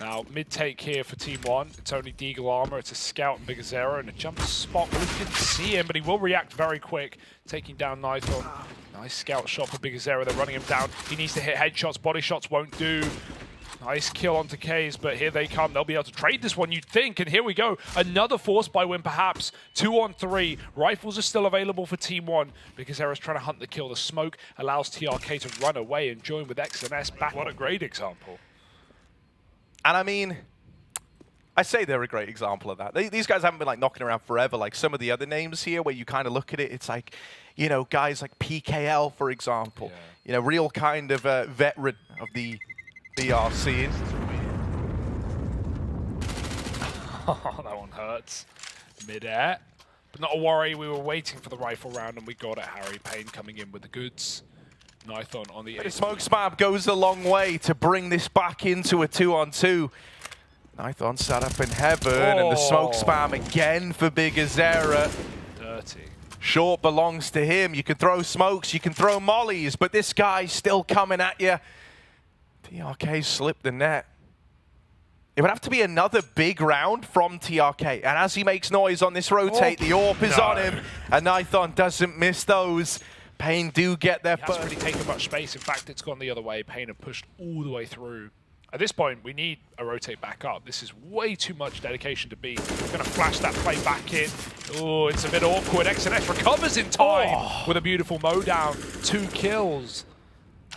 Now, mid-take here for Team 1. It's only Deagle Armor, it's a Scout and bymas and a jump spot. We didn't see him, but he will react very quick, taking down Nithon. Nice Scout shot for bymas. They're running him down. He needs to hit headshots. Body shots won't do. Nice kill onto Kays, but here they come. They'll be able to trade this one, you'd think. And here we go. Another force buy win, perhaps. 2 on 3. Rifles are still available for Team 1. bymas trying to hunt the kill. The smoke allows TRK to run away and join with X&S back. What a great example. And I mean, I say they're a great example of that. These guys haven't been like knocking around forever, like some of the other names here where you kind of look at it, it's like, you know, guys like PGL, for example. Yeah. You know, real kind of veteran of the BR scene. Oh, that one hurts. Mid-air. But not a worry, we were waiting for the rifle round and we got it. Harry paiN coming in with the goods. Nithon on the A smoke spam goes a long way to bring this back into a 2-on-2. Nithon sat up in heaven, and the smoke spam again for bymas. Dirty. Short belongs to him. You can throw smokes, you can throw mollies, but this guy's still coming at you. TRK slipped the net. It would have to be another big round from TRK. And as he makes noise on this rotate, the AWP is on him, and Nithon doesn't miss those. paiN do get their first. It hasn't really taken much space. In fact, it's gone the other way. paiN have pushed all the way through. At this point, we need a rotate back up. This is way too much dedication to be. We're going to flash that play back in. Oh, it's a bit awkward. X&S recovers in time with a beautiful mow down. 2 kills.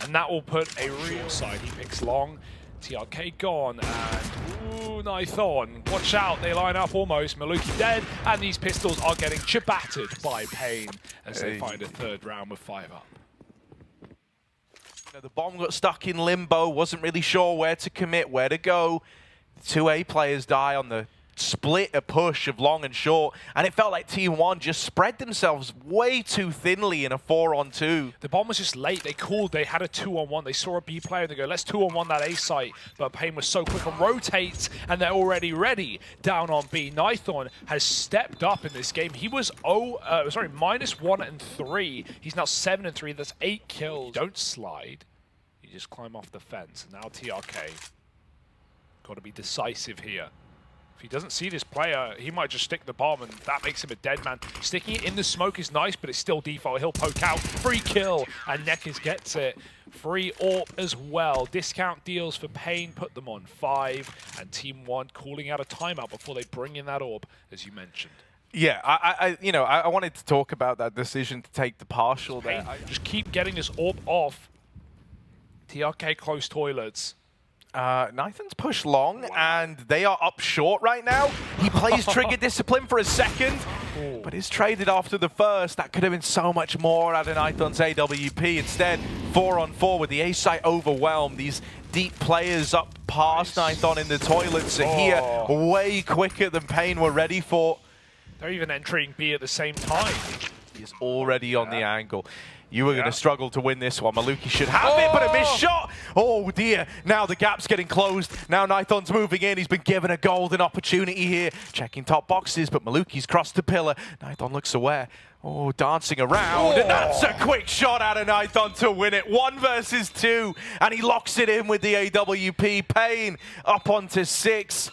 And that will put a real side. He picks long. TRK gone. And ooh, Nithon. Watch out. They line up almost. Maluki dead. And these pistols are getting chibattered by paiN as they find a 3rd round with 5 up. The bomb got stuck in limbo, wasn't really sure where to commit, where to go. The 2A players die on the split a push of long and short, and it felt like Team 1 just spread themselves way too thinly in a 4-on-2. The bomb was just late. They called, they had a 2-on-1. They saw a B player and they go, let's 2-on-1 that A site. But paiN was so quick on rotates, and they're already ready down on B. Nithon has stepped up in this game. He was -1 and 3. He's now 7 and 3. That's 8 kills. Don't slide. You just climb off the fence. Now TRK. Got to be decisive here. If he doesn't see this player, he might just stick the bomb, and that makes him a dead man. Sticking it in the smoke is nice, but it's still default. He'll poke out. Free kill, and Nekkers gets it. Free AWP as well. Discount deals for paiN, put them on 5, and Team 1 calling out a timeout before they bring in that AWP, as you mentioned. Yeah, I wanted to talk about that decision to take the partial there. Just keep getting this AWP off. TRK close toilets. Nithon's pushed long, and they are up short right now. He plays Trigger Discipline for a second, but is traded after the first. That could have been so much more out of Nithon's AWP. Instead, 4-on-4 with the A site overwhelmed. These deep players up past Nithon in the toilets are here way quicker than paiN were ready for. They're even entering B at the same time. He's already on the angle. You were going to struggle to win this one. Maluki should have it, but a missed shot. Oh, dear. Now the gap's getting closed. Now Nithon's moving in. He's been given a golden opportunity here. Checking top boxes, but Maluki's crossed the pillar. Nithon looks aware. Oh, dancing around. And that's a quick shot out of Nithon to win it. 1 versus 2. And he locks it in with the AWP. paiN up onto 6.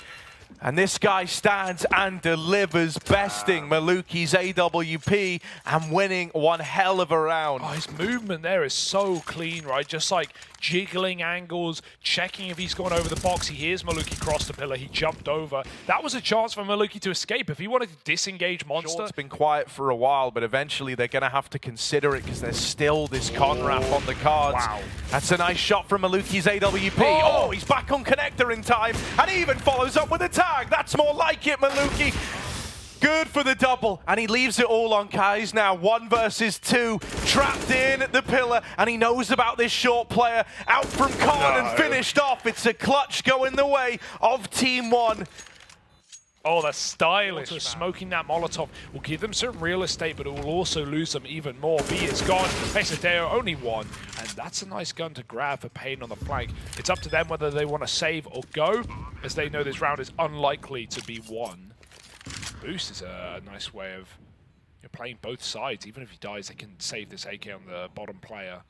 And this guy stands and delivers, besting Maluki's AWP and winning one hell of a round. Oh, his movement there is so clean, right? Just like jiggling angles, checking if he's gone over the box. He hears Maluki cross the pillar. He jumped over. That was a chance for Maluki to escape. If he wanted to disengage Monster. Short's been quiet for a while, but eventually they're going to have to consider it because there's still this con wrap on the cards. Wow. That's a nice shot from Maluki's AWP. Oh, he's back on connector in time, and he even follows up with a tag. That's more like it, Maluki. Good for the double, and he leaves it all on Kais now. 1 versus 2, trapped in at the pillar, and he knows about this short player. Out from con and finished off. It's a clutch going the way of Team 1. Oh, that's stylish. Smoking that Molotov will give them some real estate, but it will also lose them even more. B is gone. Pesadeo only 1, and that's a nice gun to grab for paiN on the flank. It's up to them whether they want to save or go, as they know this round is unlikely to be won. Boost is a nice way of playing both sides. Even if he dies, they can save this AK on the bottom player.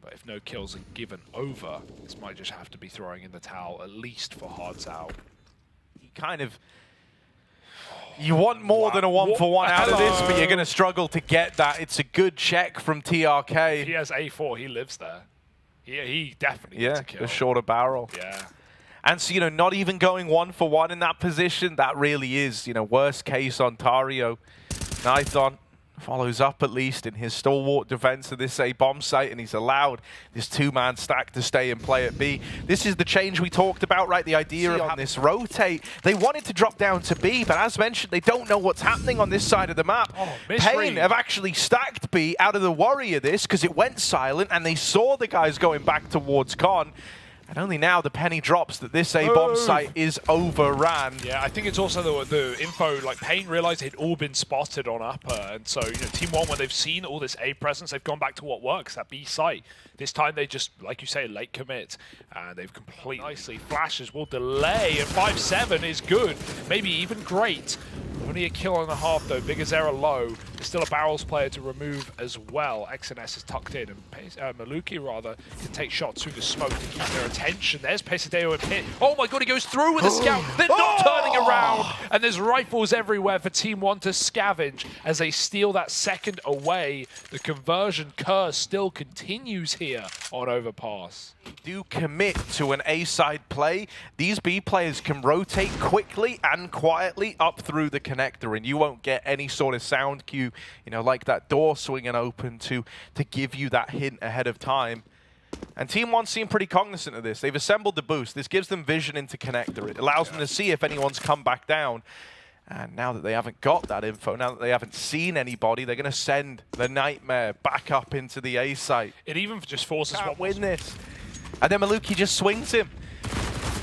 But if no kills are given over, this might just have to be throwing in the towel, at least for Hearts Out. He kind of... You want more than a 1-for-1 out of this, but you're going to struggle to get that. It's a good check from TRK. If he has A4, he lives there. He definitely gets a kill. The shorter barrel. Yeah. And so, not even going 1-for-1 in that position, that really is, worst case on Tario. Nithon follows up at least in his stalwart defense of this A bomb site, and he's allowed this two-man stack to stay and play at B. This is the change we talked about, right? The idea of this rotate. They wanted to drop down to B, but as mentioned, they don't know what's happening on this side of the map. paiN have actually stacked B out of the worry of this because it went silent, and they saw the guys going back towards Con. And only now the penny drops that this A-bomb site is overran. Yeah, I think it's also the info, like paiN realized it had all been spotted on upper. And so, Team 1, when they've seen all this A presence, they've gone back to what works, that B site. This time they just, like you say, late commit. And they've completely nicely. Flashes will delay, and 5-7 is good, maybe even great. Only a kill and a half though, bymas low. There's still a barrels player to remove as well. XNS is tucked in, and Maluki rather can take shots through the smoke to keep their attention. There's Pesadeo and Pit. Oh my god, he goes through with a scout. They're not turning around, and there's rifles everywhere for Team 1 to scavenge as they steal that second away. The conversion curse still continues here on Overpass. Do commit to an A-side play. These B players can rotate quickly and quietly up through the connector, and you won't get any sort of sound cue, like that door swinging open to give you that hint ahead of time. And Team 1 seem pretty cognizant of this. They've assembled the boost. This gives them vision into connector. It allows them to see if anyone's come back down. And now that they haven't got that info, now that they haven't seen anybody, they're going to send the Nightmare back up into the A site. It even just forces Can't win this. And then Maluki just swings him.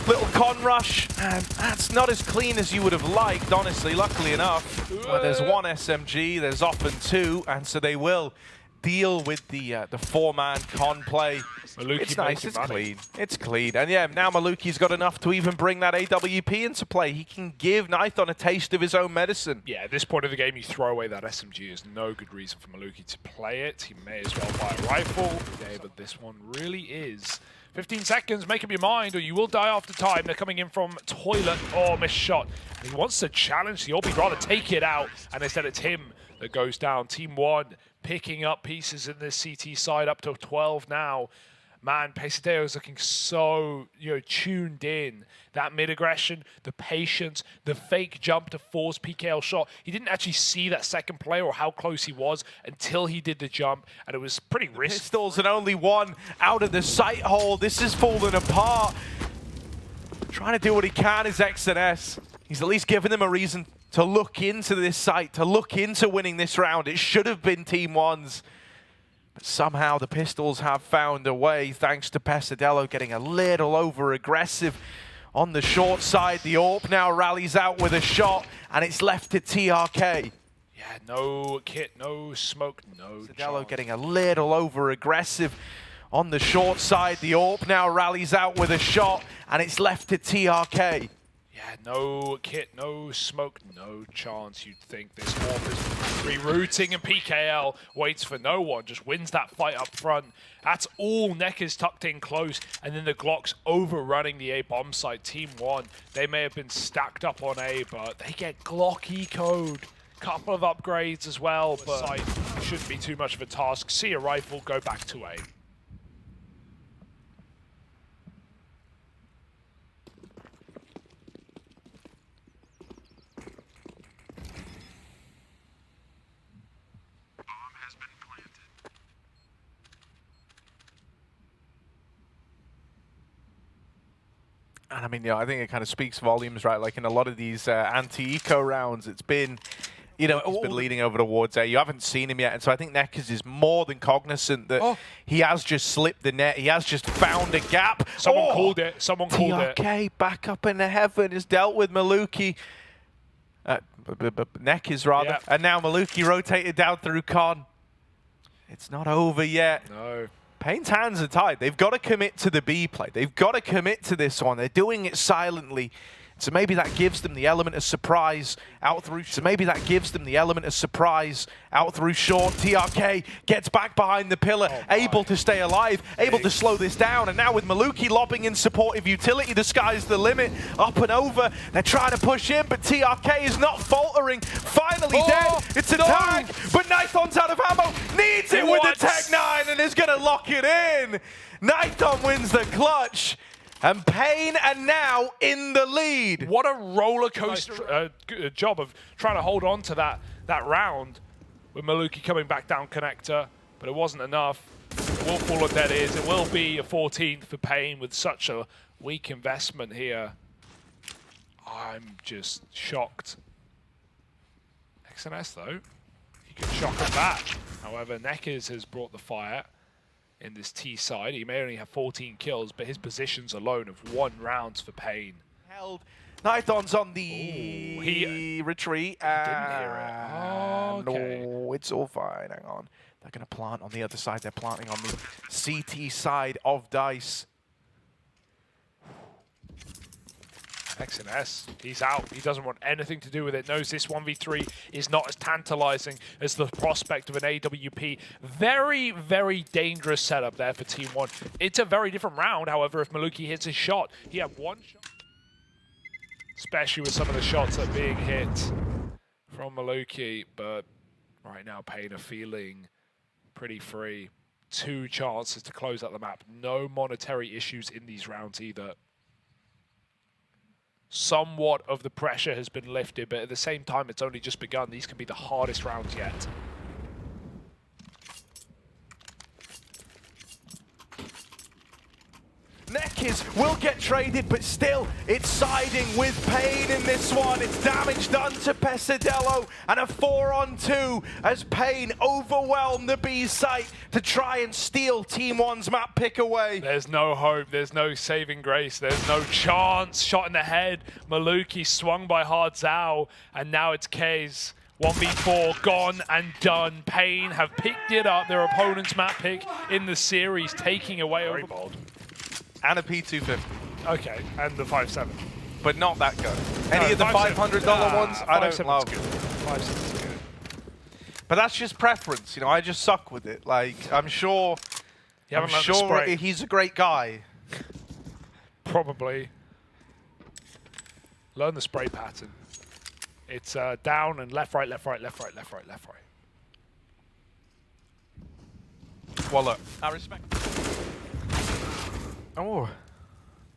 Little con rush, and that's not as clean as you would have liked, honestly, luckily enough. Well, there's one SMG, there's often two, and so they will deal with the four-man con play. Maluki, it's nice, it's clean. It's clean. And yeah, now Maluki's got enough to even bring that AWP into play. He can give Nithon a taste of his own medicine. Yeah, at this point of the game, you throw away that SMG. Is no good reason for Maluki to play it. He may as well buy a rifle. Yeah, but this one really is. 15 seconds, make up your mind, or you will die after time. They're coming in from toilet. Oh, missed shot. He wants to challenge the Orb. He'd rather take it out, and instead it's him that goes down. Team 1 picking up pieces in this CT side, up to 12 now. Man, Pesadeo is looking so, tuned in. That mid-aggression, the patience, the fake jump to force PGL shot. He didn't actually see that second player or how close he was until he did the jump, and it was pretty risky. Pistols and only one out of the sight hole. This is falling apart. Trying to do what he can is XNS. He's at least given them a reason to look into this site, to look into winning this round. It should have been Team 1's. But somehow the Pistols have found a way, thanks to Pesadelo getting a little over-aggressive on the short side. The AWP now rallies out with a shot, and it's left to TRK. Yeah, no kit, no smoke, no Pesadelo getting a little over-aggressive on the short side. The AWP now rallies out with a shot, and it's left to TRK. Yeah, no kit, no smoke, no chance. You'd think this AWP is rerouting, and PGL waits for no one, just wins that fight up front. That's all. Neck is tucked in close, and then the Glock's overrunning the A bomb site. Team 1, they may have been stacked up on A, but they get Glock eco'd. Couple of upgrades as well, but site shouldn't be too much of a task. See a rifle, go back to A. And I mean, I think it kind of speaks volumes, right? Like in a lot of these anti-eco rounds, it's been, he's been leading over towards A. You haven't seen him yet, and so I think Neckers is more than cognizant that he has just slipped the net. He has just found a gap. Someone called it. Someone called it. TRK back up into heaven has dealt with Maluki. Neckers rather. Yep. And now Maluki rotated down through Con. It's not over yet. No. paiN's hands are tied. They've got to commit to the B play. They've got to commit to this one. They're doing it silently. So maybe that gives them the element of surprise out through. So maybe that gives them the element of surprise out through short. TRK gets back behind the pillar, able to stay alive, able to slow this down. And now with Maluki lobbing in supportive utility, the sky's the limit. Up and over, they're trying to push in, but TRK is not faltering. Finally dead. It's a tag, but Nithon's out of ammo. Needs it with the Tech 9 and is going to lock it in. Nithon wins the clutch. And paiN are now in the lead. What a roller coaster job of trying to hold on to that round with Maluki coming back down connector, but it wasn't enough. It will fall on dead ears. It will be a 14th for paiN with such a weak investment here. I'm just shocked. XNS though, he can shock him back. However, Nekkers has brought the fire in this T side. He may only have 14 kills, but his positions alone have 1 rounds for paiN. Held. Nithon's on the retreat. He didn't hear it. Oh, okay. No, it's all fine. Hang on. They're going to plant on the other side. They're planting on the CT side of Dice. XNS, he's out. He doesn't want anything to do with it. Knows this 1v3 is not as tantalizing as the prospect of an AWP. Very, very dangerous setup there for Team 1. It's a very different round, however, if Maluki hits his shot. He had 1 shot. Especially with some of the shots that are being hit from Maluki. But right now, paiN are feeling pretty free. 2 chances to close out the map. No monetary issues in these rounds either. Somewhat of the pressure has been lifted, but at the same time, it's only just begun. These can be the hardest rounds yet. Nekkers will get traded, but still, it's siding with paiN in this one. It's damage done to Pesadelo, and a 4-on-2 as paiN overwhelm the B site to try and steal Team 1's map pick away. There's no hope, there's no saving grace, there's no chance. Shot in the head, Maluki swung by Hard Zhao, and now it's K's. 1v4 gone and done. paiN have picked it up, their opponent's map pick in the series, taking away over bold. And a P250. Okay, and the 5.7. But not that good. Any of the $500 ones, I don't love. Good. 5.7 is good. But that's just preference, you know. I just suck with it. Like, I'm sure he's a great guy. Probably. Learn the spray pattern. It's down and left, right, left, right, left, right, left, right, left, right. Well, look, I respect. Oh,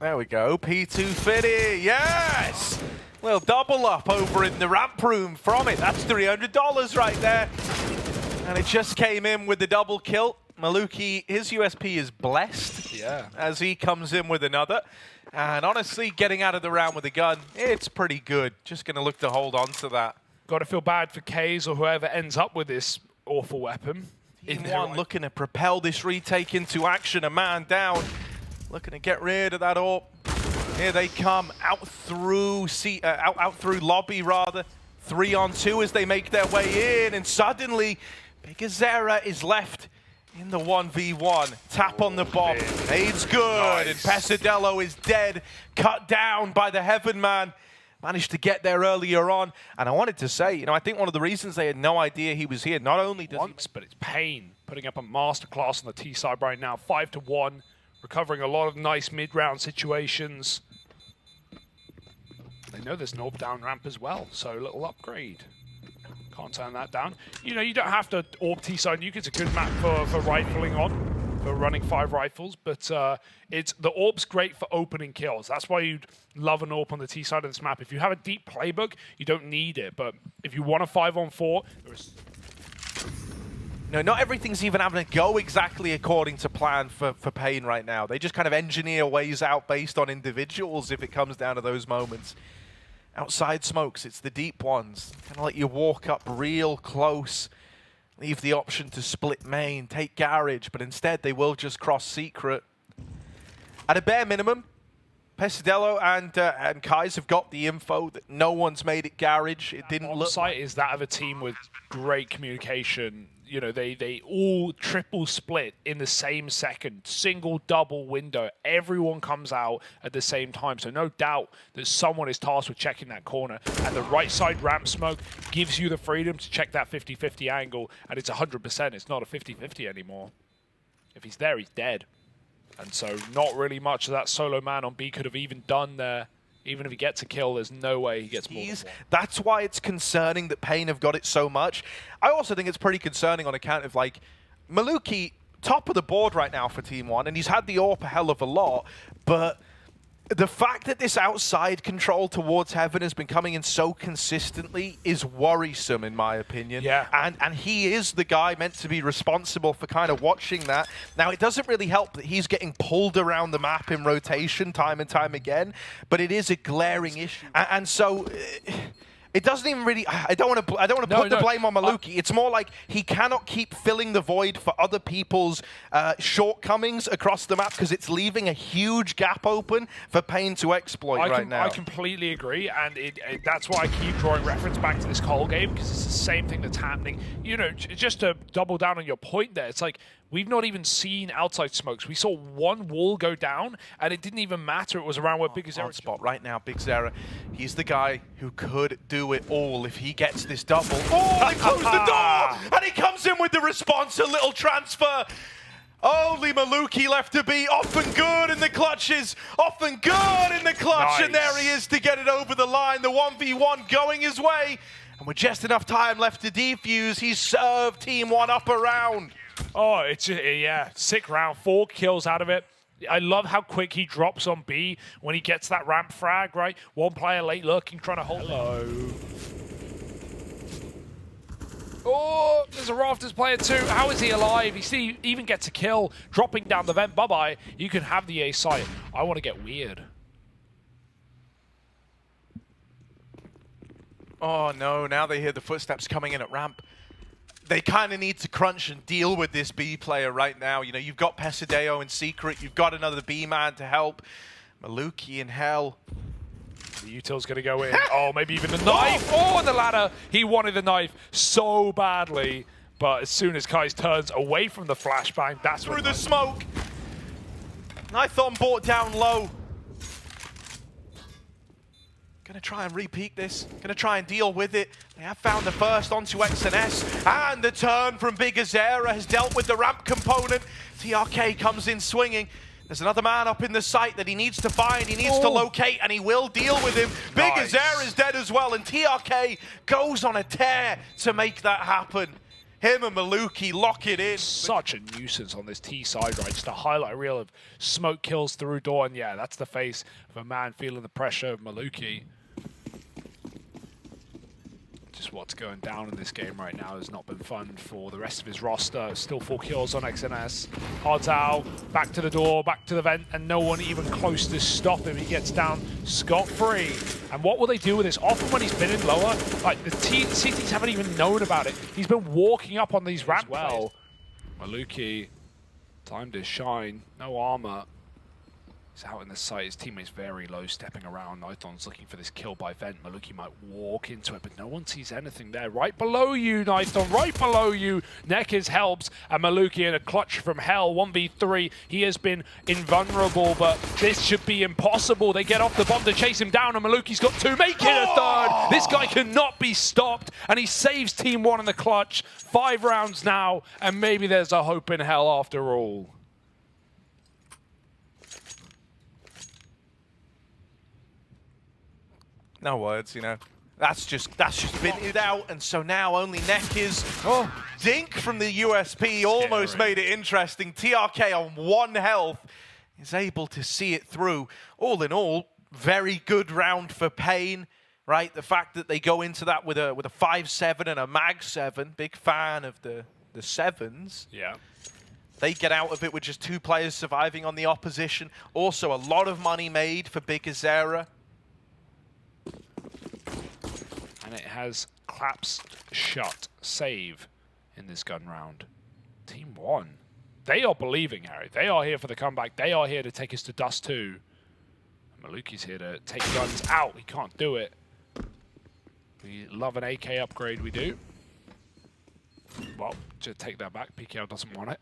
there we go. P250, yes! Little double up over in the ramp room from it. That's $300 right there. And it just came in with the double kill. Maluki, his USP is blessed. Yeah. As he comes in with another. And honestly, getting out of the round with a gun, it's pretty good. Just going to look to hold on to that. Got to feel bad for K's or whoever ends up with this awful weapon. Team 1 looking to propel this retake into action. A man down. Looking to get rid of that AWP. Here they come out through out through lobby rather. 3-on-2 as they make their way in, and suddenly kscerato is left in the 1v1. Tap on the bomb. Aids good, and Pesadelo is dead, cut down by the Heaven Man. Managed to get there earlier on, and I wanted to say, you know, I think one of the reasons they had no idea he was here, not only does but it's paiN putting up a masterclass on the T side right now, 5-1. Recovering a lot of nice mid-round situations. They know there's an AWP down ramp as well, so a little upgrade. Can't turn that down. You know, you don't have to AWP T-side nuke. It's a good map for rifling on, for running 5 rifles, but the AWP's great for opening kills. That's why you'd love an AWP on the T side of this map. If you have a deep playbook, you don't need it, but if you want a 5-on-4, there's... No, not everything's even having to go exactly according to plan for paiN right now. They just kind of engineer ways out based on individuals if it comes down to those moments. Outside smokes, it's the deep ones. Kind of let you walk up real close. Leave the option to split main, take garage, but instead they will just cross secret. At a bare minimum, Pesadelo and Kais have got the info that no one's made it garage. It didn't look... Site is that of a team with great communication. you know, they all triple split in the same second, single, double window. Everyone comes out at the same time. So no doubt that someone is tasked with checking that corner. And the right side ramp smoke gives you the freedom to check that 50-50 angle. And it's 100%. It's not a 50-50 anymore. If he's there, he's dead. And so not really much of that solo man on B could have even done there. Even if he gets a kill, there's no way he gets more than one. That's why it's concerning that paiN have got it so much. I also think it's pretty concerning on account of, like, Maluki, top of the board right now for Team 1, and he's had the AWP a hell of a lot, but the fact that this outside control towards Heaven has been coming in so consistently is worrisome, in my opinion. Yeah. And he is the guy meant to be responsible for kind of watching that. Now, it doesn't really help that he's getting pulled around the map in rotation time and time again, but it is a glaring issue. And so it doesn't even really. I don't want to put the blame on Maluki. It's more like he cannot keep filling the void for other people's shortcomings across the map because it's leaving a huge gap open for paiN to exploit right now. I completely agree, and that's why I keep drawing reference back to this Cole game, because it's the same thing that's happening. You know, just to double down on your point there, it's like we've not even seen outside smokes. We saw one wall go down, and it didn't even matter. It was around where bymas spot right now. bymas, he's the guy who could do it all if he gets this double. Oh, they close the door, and he comes in with the response, a little transfer. Only Maluki left to be off and good in the clutches. Off and good in the clutch. Nice. And there he is to get it over the line. The 1v1 going his way. And with just enough time left to defuse, he's served Team 1 up a round. Oh, it's yeah, sick round. 4 kills out of it. I love how quick he drops on B when he gets that ramp frag, right? One player late lurking, trying to hold. Hello. Oh, there's a Rafters player too. How is he alive? He even gets a kill, dropping down the vent. Bye-bye. You can have the A site. I want to get weird. Oh no, now they hear the footsteps coming in at ramp. They kind of need to crunch and deal with this B player right now. You know, you've got Pesadeo in secret. You've got another B man to help. Maluki in hell. The util's going to go in. Oh, maybe even the knife. Oh, the ladder. He wanted the knife so badly. But as soon as Kais turns away from the flashbang, that's through the smoke. Nithon brought down low. Gonna try and repeat this. Gonna try and deal with it. They have found the first onto XNS. And the turn from bymas has dealt with the ramp component. TRK comes in swinging. There's another man up in the site that he needs to find, he needs to locate, and he will deal with him. Nice. bymas is dead as well, and TRK goes on a tear to make that happen. Him and Maluki lock it in. Such a nuisance on this T side, right? Just a highlight reel of smoke kills through door, and yeah, that's the face of a man feeling the pressure of Maluki. Just what's going down in this game right now has not been fun for the rest of his roster. Still 4 kills on XNS. Hardzao, back to the door, back to the vent, and no one even close to stop him. He gets down scot-free. And what will they do with this? Often when he's been in lower, like the CTs haven't even known about it. He's been walking up on these ramps well. Maluki, time to shine. No armor. He's out in the site, his teammate's very low, stepping around. Nithon's looking for this kill by vent. Maluki might walk into it, but no one sees anything there. Right below you, Nithon, right below you. Nekis helps, and Maluki in a clutch from hell. 1v3, he has been invulnerable, but this should be impossible. They get off the bomb to chase him down, and Maluki's got 2, making a third. This guy cannot be stopped, and he saves Team 1 in the clutch. 5 rounds now, and maybe there's a hope in hell after all. No words, you know. That's just been it out, and so now only Nekis. Dink from the USP almost made it interesting. TRK on 1 health is able to see it through. All in all, very good round for paiN, right? The fact that they go into that with a 5-7 and a mag 7, big fan of the 7s. Yeah. They get out of it with just 2 players surviving on the opposition. Also, a lot of money made for bymas. And it has collapsed shut save in this gun round. Team 1. They are believing, Harry. They are here for the comeback. They are here to take us to dust 2. And Maluki's here to take guns out. He can't do it. We love an AK upgrade, we do. Well, just take that back. PGL doesn't want it.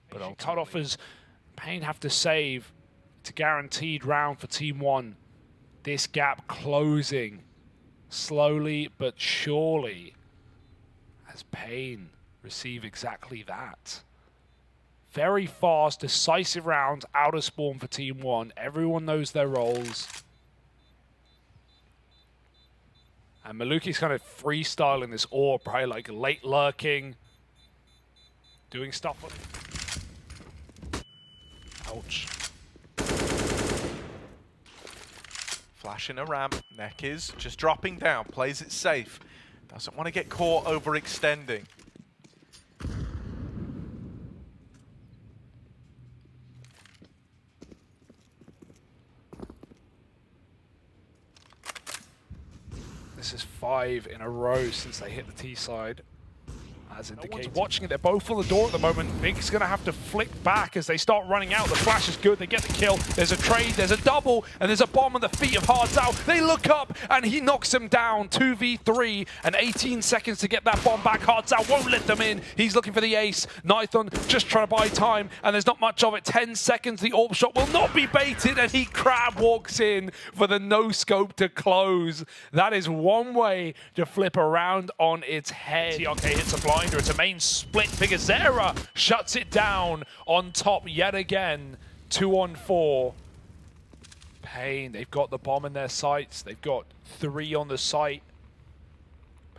But cut-offers, paiN have to save. It's a guaranteed round for Team 1. This gap closing slowly but surely as paiN receive exactly that. Very fast, decisive rounds out of spawn for Team 1. Everyone knows their roles. And Maluki's kind of freestyling this orb, right? Like late lurking, doing stuff. Ouch. Flashing a ramp. Neck is just dropping down. Plays it safe. Doesn't want to get caught overextending. This is 5 in a row since they hit the T side. As indicated. Watching it, they're both on the door at the moment. Big's going to have to flick back as they start running out. The flash is good, they get the kill. There's a trade, there's a double, and there's a bomb on the feet of hrdzow. They look up, and he knocks him down. 2v3, and 18 seconds to get that bomb back. hrdzow won't let them in. He's looking for the ace. Nithon just trying to buy time, and there's not much of it. 10 seconds, the AWP shot will not be baited, and he crab walks in for the no-scope to close. That is one way to flip around on its head. TRK hits a blind. It's a main split. kscerato shuts it down on top yet again. 2 on 4. paiN, they've got the bomb in their sights. They've got 3 on the site.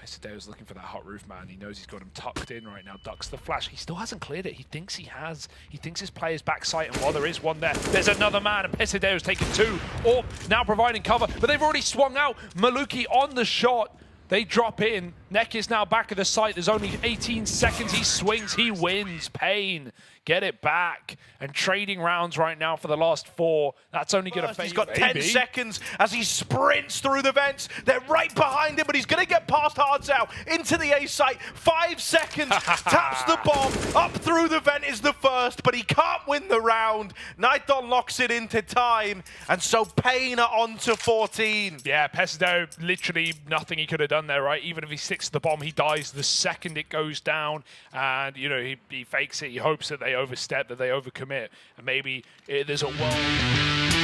Pesideo's looking for that hot roof, man. He knows he's got him tucked in right now. Ducks the flash. He still hasn't cleared it. He thinks he has. He thinks his player's back sight, and while there is one there, there's another man, and Pesideo's taken 2. Or now providing cover, but they've already swung out. Maluki on the shot. They drop in. Neck is now back at the site. There's only 18 seconds. He swings, he wins. paiN get it back. And trading rounds right now for the last 4. That's only going to fade. He's got 10 seconds as he sprints through the vents. They're right behind him, but he's going to get past hrdzow into the A site. 5 seconds, taps the bomb. Up through the vent is the first, but he can't win the round. Nithon locks it into time, and so paiN are on to 14. Yeah, Pesideo, literally nothing he could have done there, right? Even if he sticks to the bomb, he dies the second it goes down. And, you know, he fakes it. He hopes that they overstep, that they overcommit. And maybe there's a world.